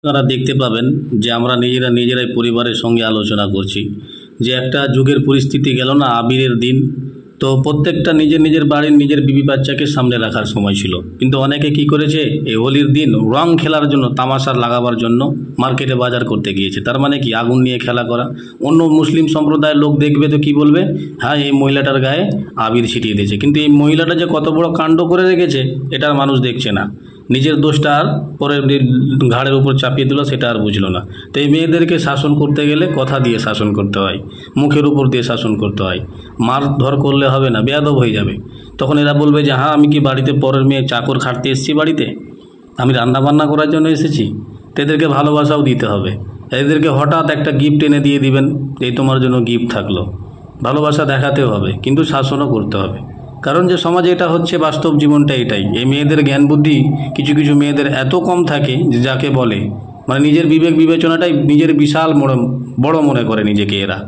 আপনারা দেখতে পাবেন যে আমরা নিজেরাই পরিবারের সঙ্গে আলোচনা করছি যে একটা যুগের পরিস্থিতি গেল না, আবিরের দিন। তো প্রত্যেকটা নিজের বাড়ির নিজের বিবি বাচ্চাকে সামনে রাখার সময় ছিল, কিন্তু অনেকে কি করেছে, এই হোলির দিন রং খেলার জন্য, তামাশা লাগাবার জন্য মার্কেটে বাজার করতে গিয়েছে। তার মানে কি, আগুন নিয়ে খেলা করা। অন্য মুসলিম সম্প্রদায়ের লোক দেখবে তো কি বলবে, হ্যাঁ এই মহিলাটার গায়ে আবির ছিটিয়ে দিয়েছে। কিন্তু এই মহিলাটা যে কত বড় কাণ্ড করে রেখেছে এটার মানুষ দেখছে না। নিজের দোষটা আর পরের ঘাড়ের উপর চাপিয়ে দিল, সেটা আর বুঝলো না। তো এই মেয়েদেরকে শাসন করতে গেলে কথা দিয়ে শাসন করতে হয়, মুখের উপর দিয়ে শাসন করতে হয়। মারধর করলে হবে না, বেয়াদব হয়ে যাবে। তখন এরা বলবে যে হ্যাঁ আমি কি বাড়িতে পরের মেয়ে চাকর খাটতে এসেছি, বাড়িতে আমি রান্না বান্না করার জন্য এসেছি। তো এদেরকে ভালোবাসাও দিতে হবে। এদেরকে হঠাৎ একটা গিফট এনে দিয়ে দিবেন, এই তোমার জন্য গিফট থাকলো। ভালোবাসা দেখাতেও হবে, কিন্তু শাসনও করতে হবে। কারণ যে সমাজে এটা হচ্ছে, বাস্তব জীবনটা এটাই। এই মেয়েদের জ্ঞান বুদ্ধি কিছু মেয়েদের এত কম থাকে যে যাকে বলে, মানে নিজের বিবেক বিবেচনাটাই নিজের বিশাল বড় মনে করে নিজেকে এরা।